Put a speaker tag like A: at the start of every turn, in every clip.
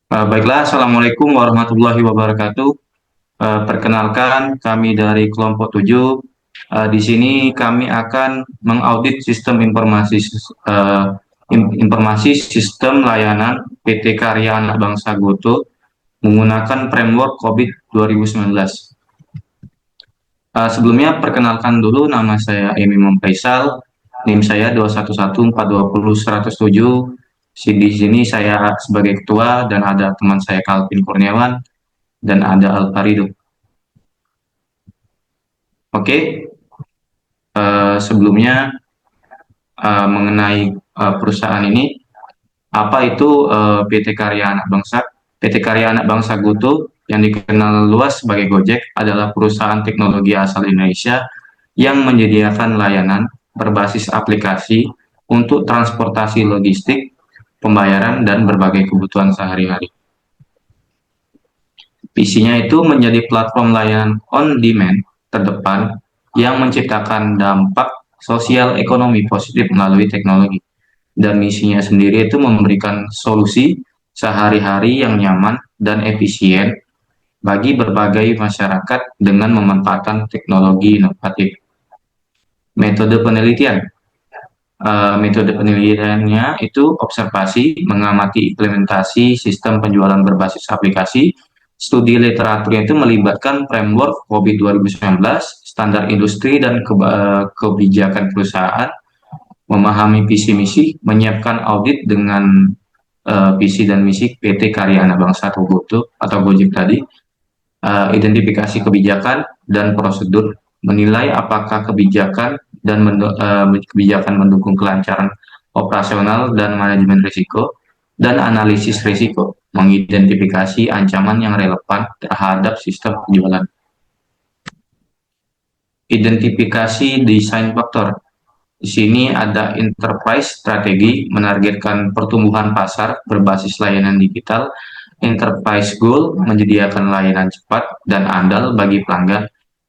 A: Baiklah, Assalamualaikum warahmatullahi wabarakatuh. Perkenalkan, kami dari kelompok 7. Di sini kami akan mengaudit sistem informasi sistem layanan PT Karya Anak Bangsa Goto menggunakan framework COVID 2019. Sebelumnya, perkenalkan dulu, nama saya Emi Faisal, NIM saya 211420107. Di sini saya sebagai ketua dan ada teman saya Calvin Kurniawan dan ada Alfarido. Oke, sebelumnya mengenai perusahaan ini, apa itu PT Karya Anak Bangsa? PT Karya Anak Bangsa Goto yang dikenal luas sebagai Gojek adalah perusahaan teknologi asal Indonesia yang menyediakan layanan berbasis aplikasi untuk transportasi logistik, pembayaran, dan berbagai kebutuhan sehari-hari. Visinya itu menjadi platform layanan on-demand terdepan yang menciptakan dampak sosial ekonomi positif melalui teknologi. Dan misinya sendiri itu memberikan solusi sehari-hari yang nyaman dan efisien bagi berbagai masyarakat dengan memanfaatkan teknologi inovatif. Metode penelitian. Metode penelitiannya itu observasi, mengamati implementasi sistem penjualan berbasis aplikasi. Studi literatur itu melibatkan framework COVID 2019, standar industri dan kebijakan perusahaan, memahami visi misi, menyiapkan audit dengan visi dan misi PT Karya Anak Bangsa atau Goto atau Gojek tadi, identifikasi kebijakan dan prosedur, menilai apakah kebijakan mendukung kelancaran operasional dan manajemen risiko, dan analisis risiko, mengidentifikasi ancaman yang relevan terhadap sistem penjualan. Identifikasi desain faktor. Di sini ada enterprise strategi, menargetkan pertumbuhan pasar berbasis layanan digital. Enterprise goal, menyediakan layanan cepat dan andal bagi pelanggan.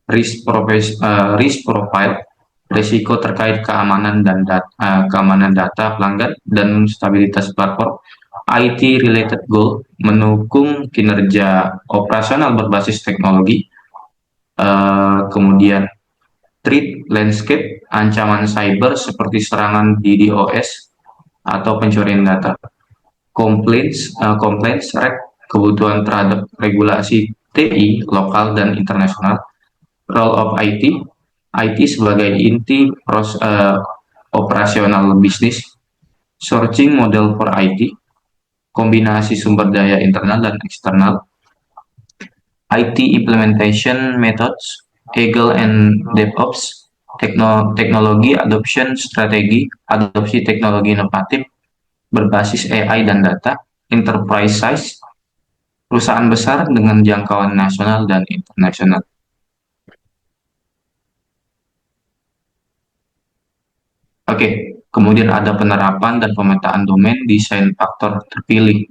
A: Risk profile, risiko terkait keamanan data pelanggan dan stabilitas platform. IT related goal, mendukung kinerja operasional berbasis teknologi. Kemudian threat landscape, ancaman cyber seperti serangan DDoS atau pencurian data. Complaints rate, kebutuhan terhadap regulasi TI lokal dan internasional. Role of IT, IT sebagai inti operasional bisnis. Searching model for IT, kombinasi sumber daya internal dan eksternal. IT implementation methods, Agile and DevOps, teknologi adoption strategi, adopsi teknologi inovatif berbasis AI dan data. Enterprise size, perusahaan besar dengan jangkauan nasional dan internasional. Oke, kemudian ada penerapan dan pemetaan domain desain faktor terpilih.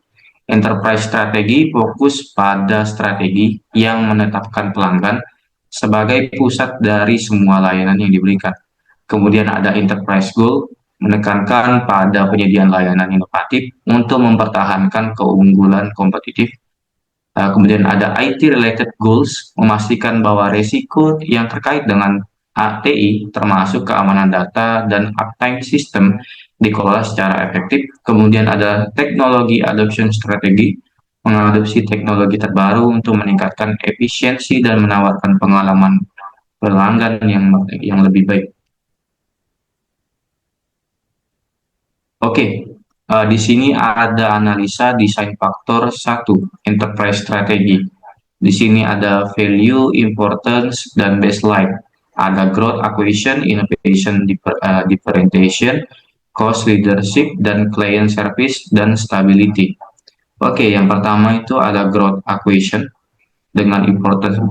A: Enterprise strategi fokus pada strategi yang menetapkan pelanggan sebagai pusat dari semua layanan yang diberikan. Kemudian ada enterprise goal, menekankan pada penyediaan layanan inovatif untuk mempertahankan keunggulan kompetitif. Kemudian ada IT related goals, memastikan bahwa risiko yang terkait dengan ATI termasuk keamanan data dan uptime system dikelola secara efektif. Kemudian ada teknologi adoption strategi, mengadopsi teknologi terbaru untuk meningkatkan efisiensi dan menawarkan pengalaman pelanggan yang lebih baik. Oke, di sini ada analisa desain faktor 1, enterprise strategy. Di sini ada value, importance, dan baseline. Ada growth, acquisition, innovation, differentiation, cost leadership, dan client service, dan stability. Oke, yang pertama itu ada growth acquisition dengan importance 4.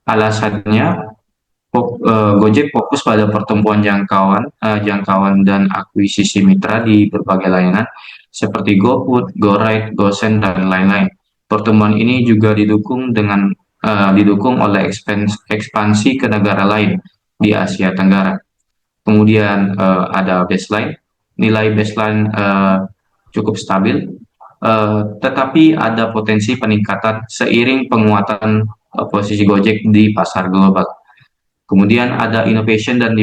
A: Alasannya, Gojek fokus pada pertumbuhan jangkauan dan akuisisi mitra di berbagai layanan seperti GoFood, GoRide, GoSend, dan lain-lain. Pertumbuhan ini juga didukung oleh ekspansi ke negara lain di Asia Tenggara. Kemudian ada baseline, nilai baseline cukup stabil. tetapi ada potensi peningkatan seiring penguatan posisi Gojek di pasar global. Kemudian ada innovation dan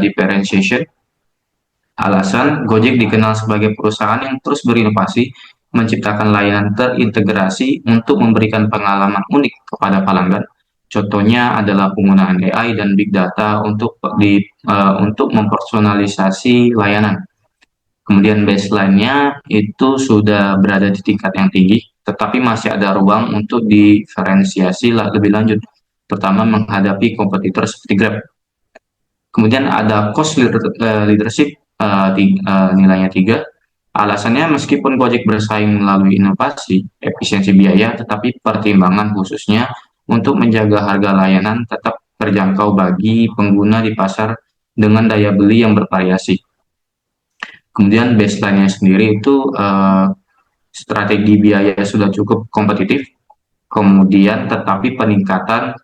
A: differentiation. Alasan Gojek dikenal sebagai perusahaan yang terus berinovasi, menciptakan layanan terintegrasi untuk memberikan pengalaman unik kepada pelanggan. Contohnya adalah penggunaan AI dan big data untuk mempersonalisasi layanan. Kemudian baseline-nya itu sudah berada di tingkat yang tinggi, tetapi masih ada ruang untuk diferensiasi lebih lanjut, terutama menghadapi kompetitor seperti Grab. Kemudian ada cost leadership, nilainya 3. Alasannya meskipun Gojek bersaing melalui inovasi, efisiensi biaya, tetapi pertimbangan khususnya untuk menjaga harga layanan tetap terjangkau bagi pengguna di pasar dengan daya beli yang bervariasi. Kemudian baseline-nya sendiri itu strategi biaya sudah cukup kompetitif, kemudian tetapi peningkatan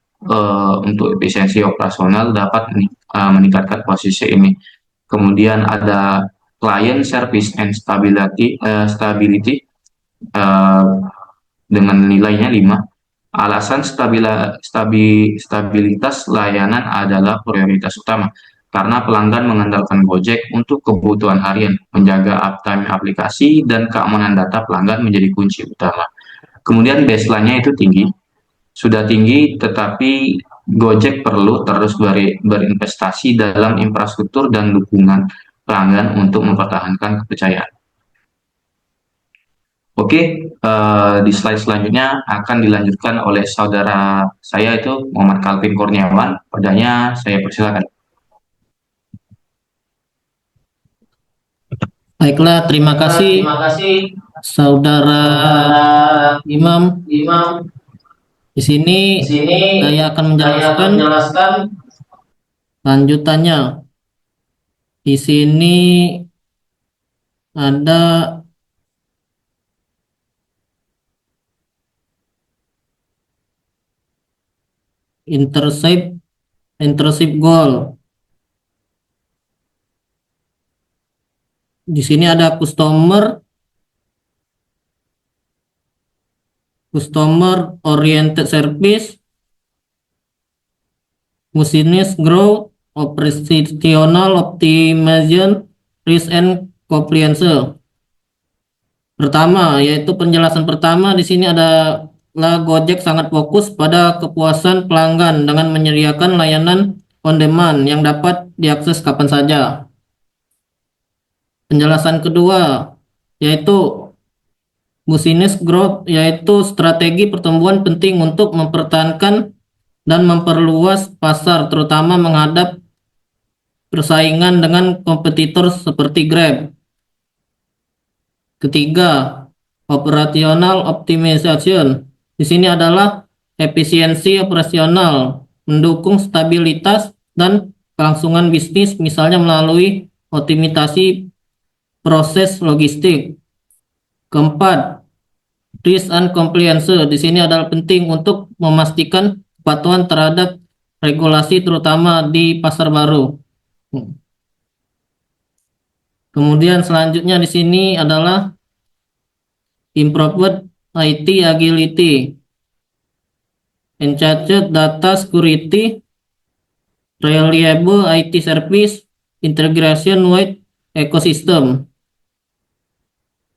A: untuk efisiensi operasional dapat meningkatkan posisi ini. Kemudian ada client service and stability dengan nilainya 5. Alasan stabilitas layanan adalah prioritas utama karena pelanggan mengandalkan Gojek untuk kebutuhan harian, menjaga uptime aplikasi, dan keamanan data pelanggan menjadi kunci utama. Kemudian baseline-nya itu tinggi, sudah tinggi, tetapi Gojek perlu terus berinvestasi dalam infrastruktur dan dukungan pelanggan untuk mempertahankan kepercayaan. Oke, di slide selanjutnya akan dilanjutkan oleh saudara saya itu Muhammad Calvin Kurniawan. Padanya saya persilakan.
B: Baiklah, terima kasih saudara Imam. Di sini saya akan menjelaskan lanjutannya. Di sini ada internship goal. Di sini ada customer oriented service, business growth, operational optimization, risk and compliance. Pertama, yaitu penjelasan pertama di sini adalah Gojek sangat fokus pada kepuasan pelanggan dengan menyediakan layanan on demand yang dapat diakses kapan saja. Penjelasan kedua yaitu business growth, yaitu strategi pertumbuhan penting untuk mempertahankan dan memperluas pasar, terutama menghadap persaingan dengan kompetitor seperti Grab. Ketiga, operational optimization. Di sini adalah efisiensi operasional, mendukung stabilitas dan kelangsungan bisnis, misalnya melalui optimasi proses logistik. Keempat, risk and compliance. Di sini adalah penting untuk memastikan kepatuhan terhadap regulasi, terutama di pasar baru. Kemudian selanjutnya di sini adalah improved IT agility, enhanced data security, reliable IT service, integration with ecosystem.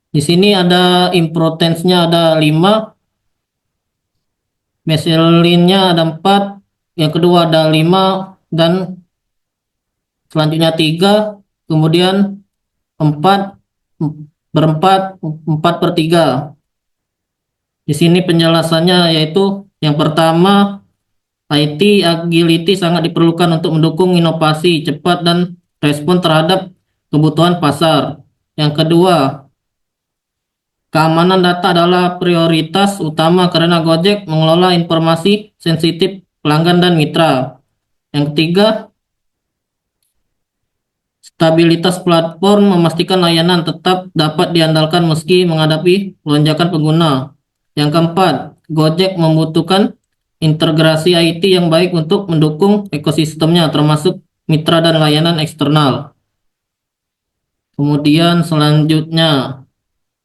B: Di sini ada importance-nya ada 5, baseline-nya ada 4, yang kedua ada 5, dan selanjutnya 3, kemudian 4 per 3. Di sini penjelasannya yaitu yang pertama, IT agility sangat diperlukan untuk mendukung inovasi cepat dan respon terhadap kebutuhan pasar. Yang kedua, keamanan data adalah prioritas utama karena Gojek mengelola informasi sensitif pelanggan dan mitra. Yang ketiga, stabilitas platform memastikan layanan tetap dapat diandalkan meski menghadapi lonjakan pengguna. Yang keempat, Gojek membutuhkan integrasi IT yang baik untuk mendukung ekosistemnya, termasuk mitra dan layanan eksternal. Kemudian selanjutnya,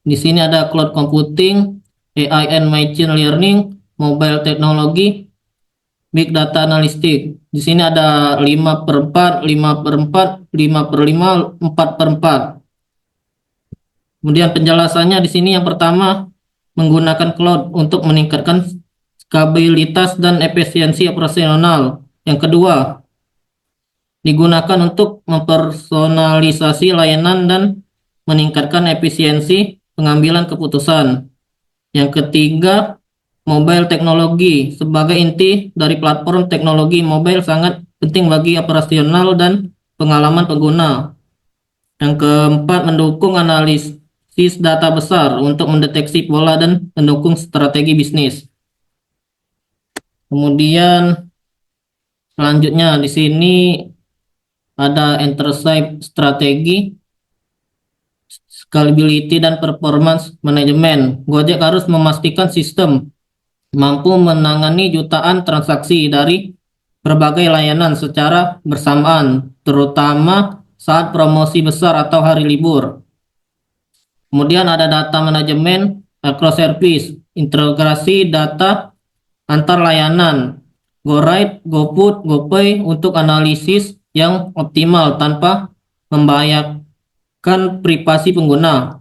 B: Di sini ada cloud computing, AI and machine learning, mobile technology, big data analytics. Di sini ada 5/4, 5/4, 5/5, 4/4. Kemudian penjelasannya di sini yang pertama, menggunakan cloud untuk meningkatkan skalabilitas dan efisiensi operasional. Yang kedua, digunakan untuk mempersonalisasi layanan dan meningkatkan efisiensi pengambilan keputusan. Yang ketiga, mobile teknologi sebagai inti dari platform teknologi mobile sangat penting bagi operasional dan pengalaman pengguna. Yang keempat, mendukung analisis data besar untuk mendeteksi pola dan mendukung strategi bisnis. Kemudian selanjutnya di sini ada enterprise strategi, scalability dan performance management. Gojek harus memastikan sistem mampu menangani jutaan transaksi dari berbagai layanan secara bersamaan, terutama saat promosi besar atau hari libur. Kemudian ada data manajemen, microservice, integrasi data antar layanan, GoRide, GoPut, GoPay untuk analisis yang optimal tanpa membahayakan privasi pengguna.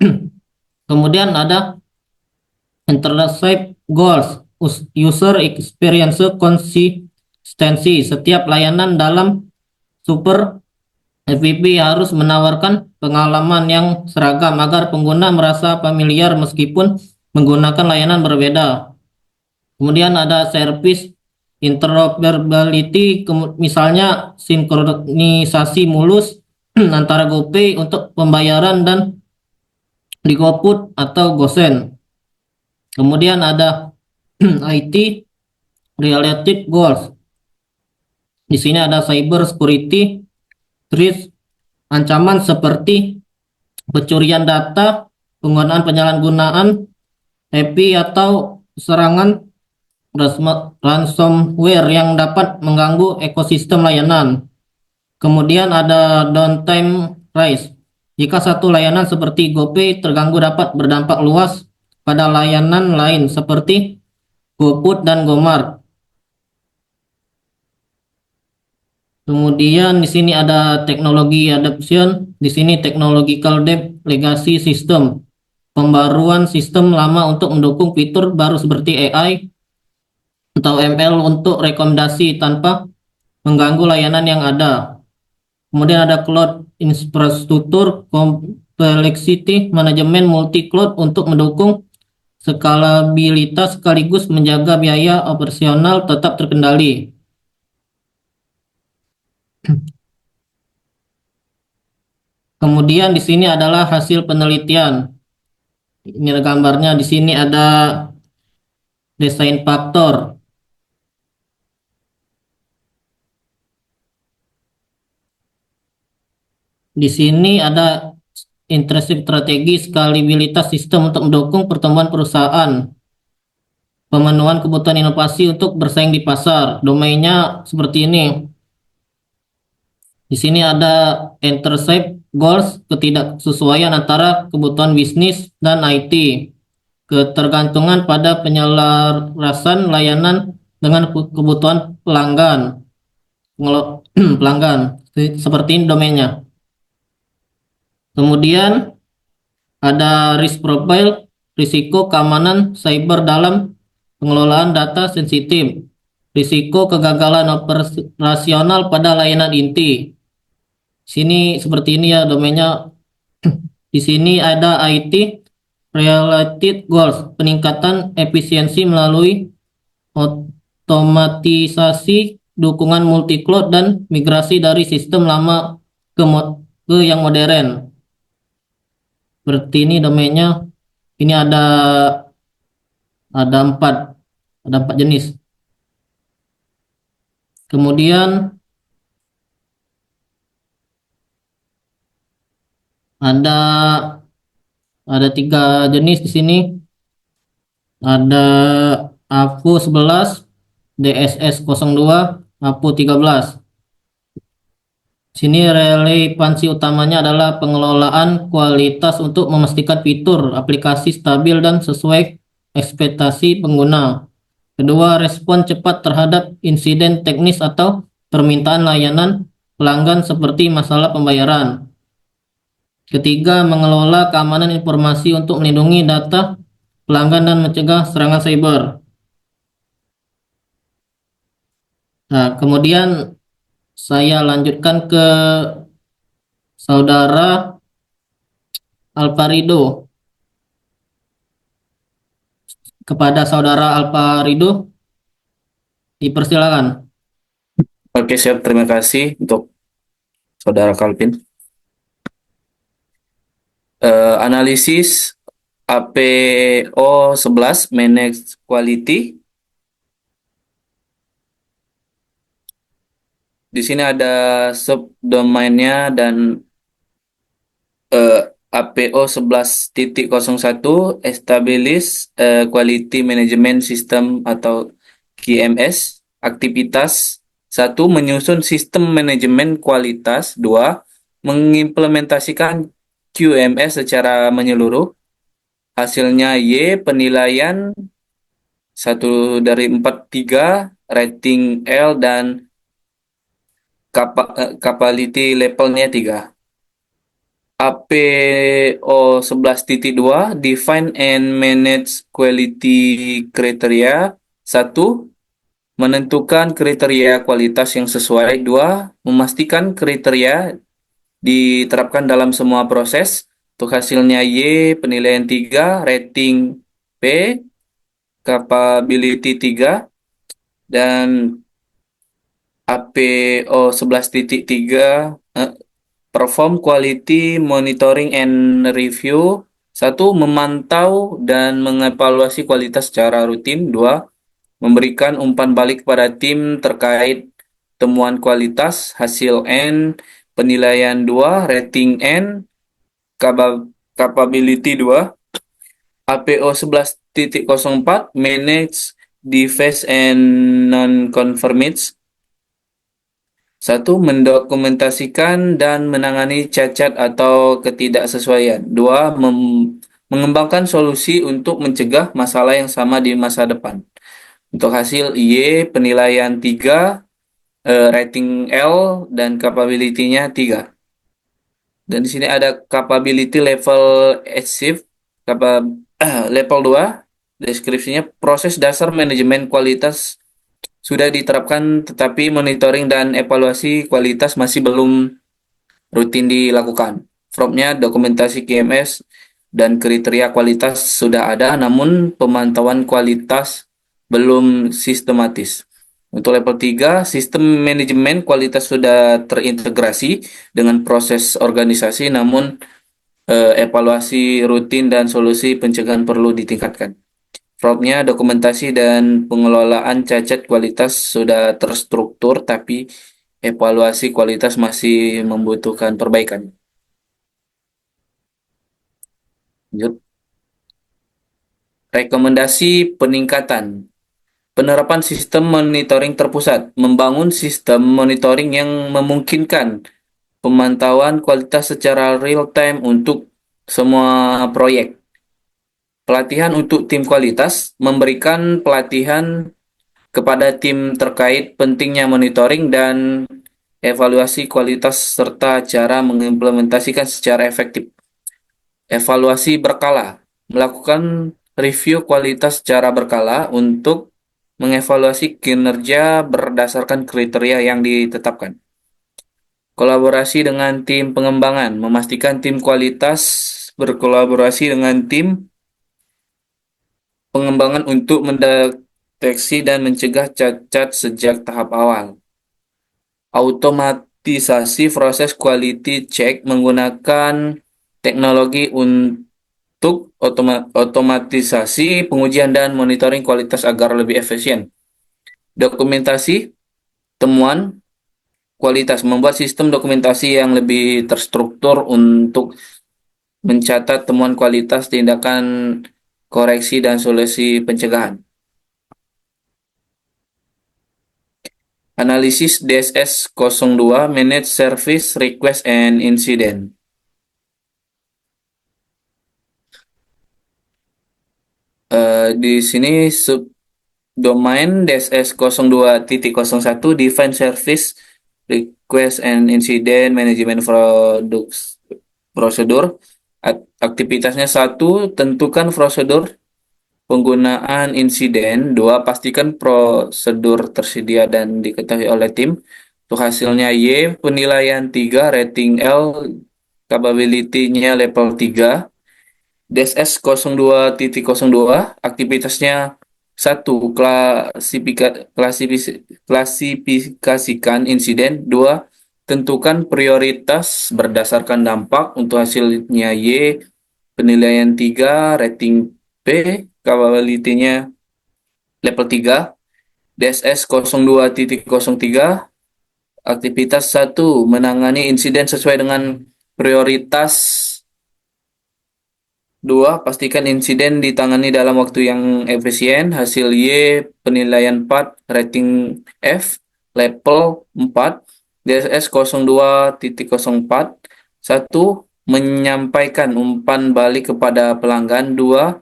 B: Kemudian ada enterprise goals, user experience consistency. Setiap layanan dalam super FVP harus menawarkan pengalaman yang seragam agar pengguna merasa familiar meskipun menggunakan layanan berbeda. Kemudian ada service interoperability, misalnya sinkronisasi mulus antara GoPay untuk pembayaran dan di GoPut atau GoSend. Kemudian ada IT related goals. Di sini ada cyber security, threats, ancaman seperti pencurian data, penggunaan penyalahgunaan API atau serangan ransomware yang dapat mengganggu ekosistem layanan. Kemudian ada downtime risk. Jika satu layanan seperti GoPay terganggu dapat berdampak luas pada layanan lain seperti GoPut dan GoMart. Kemudian di sini ada teknologi adoption, di sini technological debt legacy system, pembaruan sistem lama untuk mendukung fitur baru seperti AI atau ML untuk rekomendasi tanpa mengganggu layanan yang ada. Kemudian ada cloud infrastruktur complexity management multi cloud untuk mendukung skalabilitas sekaligus menjaga biaya operasional tetap terkendali. Kemudian di sini adalah hasil penelitian. Ini gambarnya, di sini ada desain faktor. Di sini ada intrinsic strategi skalabilitas sistem untuk mendukung pertumbuhan perusahaan. Pemenuhan kebutuhan inovasi untuk bersaing di pasar. Domainnya seperti ini. Di sini ada enterprise goals, ketidaksesuaian antara kebutuhan bisnis dan IT. Ketergantungan pada penyelarasan layanan dengan kebutuhan pelanggan. Pelanggan. Seperti ini domainnya. Kemudian ada risk profile, risiko keamanan cyber dalam pengelolaan data sensitif, risiko kegagalan operasional pada layanan inti. Sini seperti ini ya domainnya. Di sini ada IT related goals, peningkatan efisiensi melalui otomatisasi, dukungan multi cloud dan migrasi dari sistem lama ke yang modern. Seperti ini domainnya. Ini ada empat jenis. Kemudian ada 3 jenis di sini. Ada APU 11, DSS 02, APU 13. Sini relevansi utamanya adalah pengelolaan kualitas untuk memastikan fitur aplikasi stabil dan sesuai ekspektasi pengguna. Kedua, respon cepat terhadap insiden teknis atau permintaan layanan pelanggan seperti masalah pembayaran. Ketiga, mengelola keamanan informasi untuk melindungi data pelanggan dan mencegah serangan cyber. Nah, kemudian saya lanjutkan ke saudara Alvarido. Kepada saudara Alvarido, dipersilakan.
C: Oke, siap. Terima kasih untuk Saudara Calvin. Analisis APO 11 Manage Quality. Di sini ada subdomainnya dan APO 11.01 Establish Quality Management System atau QMS. Aktivitas 1. Menyusun sistem manajemen kualitas. 2. Mengimplementasikan QMS secara menyeluruh. Hasilnya Y, penilaian 1/4 3, rating L, dan capability levelnya 3. APO 11.2 Define and Manage Quality Criteria. 1. Menentukan kriteria kualitas yang sesuai. 2. Memastikan kriteria diterapkan dalam semua proses. Untuk hasilnya Y, penilaian 3, rating P, capability 3, dan APO 11.3 perform quality monitoring and review. 1. Memantau dan mengevaluasi kualitas secara rutin. 2. Memberikan umpan balik kepada tim terkait temuan kualitas. Hasil N, penilaian 2, rating N, capability 2. APO 11.04 manage defects and non-conformities. 1. Mendokumentasikan dan menangani cacat atau ketidaksesuaian. 2. Mengembangkan solusi untuk mencegah masalah yang sama di masa depan. Untuk hasil Y, penilaian 3, rating L, dan capability-nya 3. Dan di sini ada capability level achieve, level 2. Deskripsinya, proses dasar manajemen kualitas sudah diterapkan, tetapi monitoring dan evaluasi kualitas masih belum rutin dilakukan. From-nya, dokumentasi QMS dan kriteria kualitas sudah ada, namun pemantauan kualitas belum sistematis. Untuk level 3, sistem manajemen kualitas sudah terintegrasi dengan proses organisasi, namun evaluasi rutin dan solusi pencegahan perlu ditingkatkan. From-nya, dokumentasi dan pengelolaan cacat kualitas sudah terstruktur, tapi evaluasi kualitas masih membutuhkan perbaikan. Lanjut. Rekomendasi peningkatan. Penerapan sistem monitoring terpusat. Membangun sistem monitoring yang memungkinkan pemantauan kualitas secara real-time untuk semua proyek. Pelatihan untuk tim kualitas. Memberikan pelatihan kepada tim terkait pentingnya monitoring dan evaluasi kualitas serta cara mengimplementasikan secara efektif. Evaluasi berkala. Melakukan review kualitas secara berkala untuk mengevaluasi kinerja berdasarkan kriteria yang ditetapkan. Kolaborasi dengan tim pengembangan. Memastikan tim kualitas berkolaborasi dengan tim pengembangan untuk mendeteksi dan mencegah cacat sejak tahap awal. Automatisasi proses quality check menggunakan teknologi untuk otomatisasi pengujian dan monitoring kualitas agar lebih efisien. Dokumentasi temuan kualitas. Membuat sistem dokumentasi yang lebih terstruktur untuk mencatat temuan kualitas, tindakan koreksi, dan solusi pencegahan. Analisis DSS 02 Manage Service Request and Incident. Di sini subdomain DSS 02.01 Define Service Request and Incident Management Products Prosedur. Aktivitasnya satu, tentukan prosedur penggunaan insiden. Dua, pastikan prosedur tersedia dan diketahui oleh tim. Untuk hasilnya Y, penilaian 3, rating L, capability-nya level 3. DSS 02.02, aktivitasnya satu, klasifikasikan insiden. Dua, tentukan prioritas berdasarkan dampak. Untuk hasilnya Y, penilaian 3, rating P, capability-nya level 3. DSS 02.03, aktivitas satu, menangani insiden sesuai dengan prioritas. Dua, pastikan insiden ditangani dalam waktu yang efisien. Hasil Y, penilaian 4, rating F, level 4. DSS 02.04. Satu, menyampaikan umpan balik kepada pelanggan. Dua,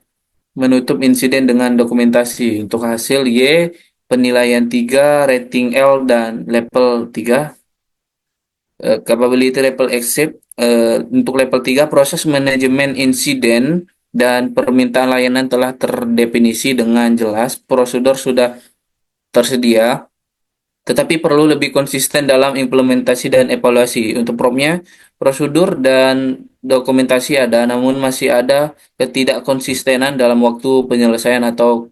C: menutup insiden dengan dokumentasi. Untuk hasil Y, penilaian 3, rating L, dan level 3. Capability level exceed. Untuk level 3, proses manajemen insiden dan permintaan layanan telah terdefinisi dengan jelas. Prosedur sudah tersedia, tetapi perlu lebih konsisten dalam implementasi dan evaluasi. Untuk promnya, prosedur dan dokumentasi ada, namun masih ada ketidakkonsistenan dalam waktu penyelesaian atau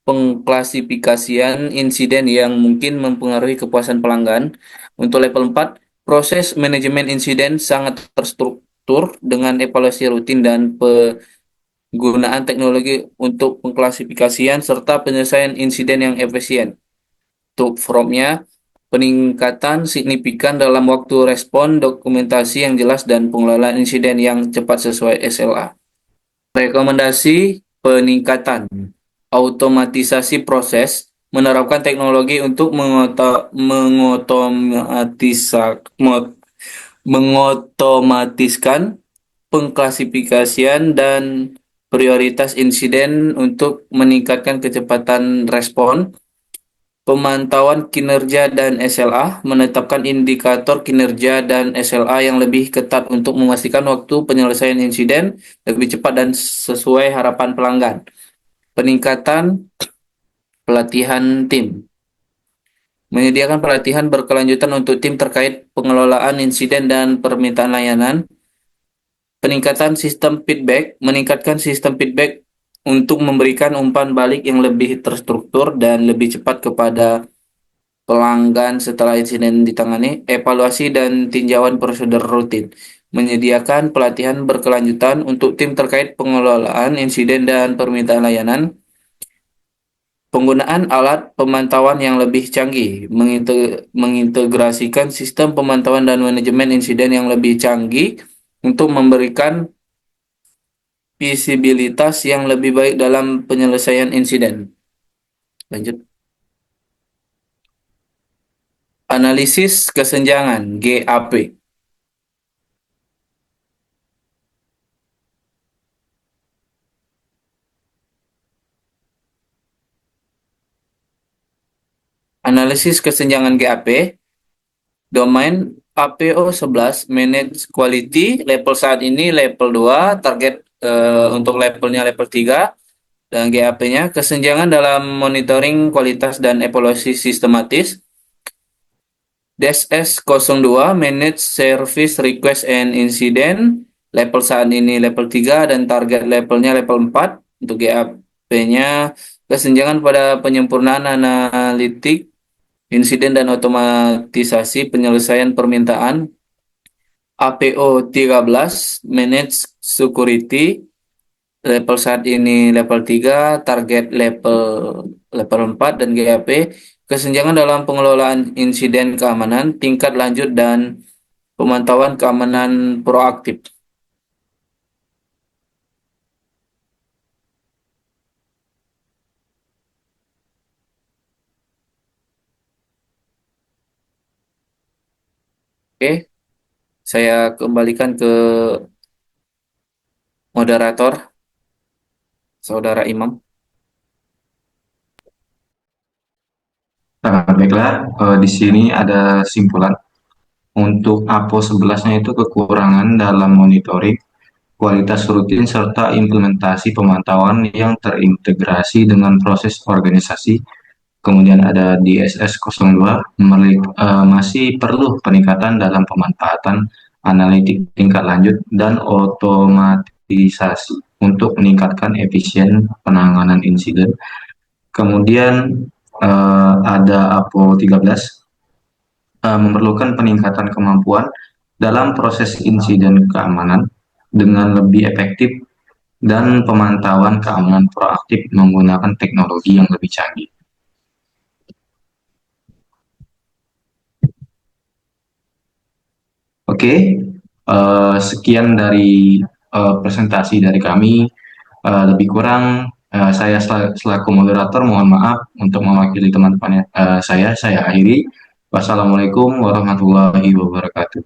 C: pengklasifikasian insiden yang mungkin mempengaruhi kepuasan pelanggan. Untuk level 4, proses manajemen insiden sangat terstruktur dengan evaluasi rutin dan penggunaan teknologi untuk pengklasifikasian serta penyelesaian insiden yang efisien. Untuk formnya, peningkatan signifikan dalam waktu respon, dokumentasi yang jelas, dan pengelolaan insiden yang cepat sesuai SLA. Rekomendasi peningkatan automatisasi proses, menerapkan teknologi untuk mengotomatiskan pengklasifikasian dan prioritas insiden untuk meningkatkan kecepatan respon. Pemantauan kinerja dan SLA, menetapkan indikator kinerja dan SLA yang lebih ketat untuk memastikan waktu penyelesaian insiden lebih cepat dan sesuai harapan pelanggan. Peningkatan pelatihan tim, menyediakan pelatihan berkelanjutan untuk tim terkait pengelolaan insiden dan permintaan layanan. Peningkatan sistem feedback, meningkatkan sistem feedback untuk memberikan umpan balik yang lebih terstruktur dan lebih cepat kepada pelanggan setelah insiden ditangani. Evaluasi dan tinjauan prosedur rutin, menyediakan pelatihan berkelanjutan untuk tim terkait pengelolaan insiden dan permintaan layanan. Penggunaan alat pemantauan yang lebih canggih, mengintegrasikan sistem pemantauan dan manajemen insiden yang lebih canggih untuk memberikan visibilitas yang lebih baik dalam penyelesaian insiden. Lanjut. Analisis kesenjangan GAP. Analisis kesenjangan GAP. Domain APO 11 Manage Quality, level saat ini level 2, target untuk levelnya level 3, dan GAP-nya kesenjangan dalam monitoring kualitas dan evaluasi sistematis. DSS 02 Manage Service Request and Incident, level saat ini level 3 dan target levelnya level 4. Untuk GAP-nya kesenjangan pada penyempurnaan analitik insiden dan otomatisasi penyelesaian permintaan. APO 13 Manage Security, level saat ini level 3, target level 4, dan GAP kesenjangan dalam pengelolaan insiden keamanan, tingkat lanjut, dan pemantauan keamanan proaktif. Oke, saya kembalikan ke moderator, Saudara Imam.
A: Nah, baiklah, di sini ada simpulan. Untuk APO 11-nya itu kekurangan dalam monitoring kualitas rutin serta implementasi pemantauan yang terintegrasi dengan proses organisasi. Kemudian ada di SS02 masih perlu peningkatan dalam pemanfaatan analitik tingkat lanjut dan otomatisasi untuk meningkatkan efisien penanganan insiden. Kemudian ada APO 13 memerlukan peningkatan kemampuan dalam proses insiden keamanan dengan lebih efektif dan pemantauan keamanan proaktif menggunakan teknologi yang lebih canggih. Oke, sekian dari presentasi dari kami. Lebih kurang saya selaku moderator mohon maaf untuk mewakili teman-teman saya akhiri. Wassalamualaikum warahmatullahi wabarakatuh.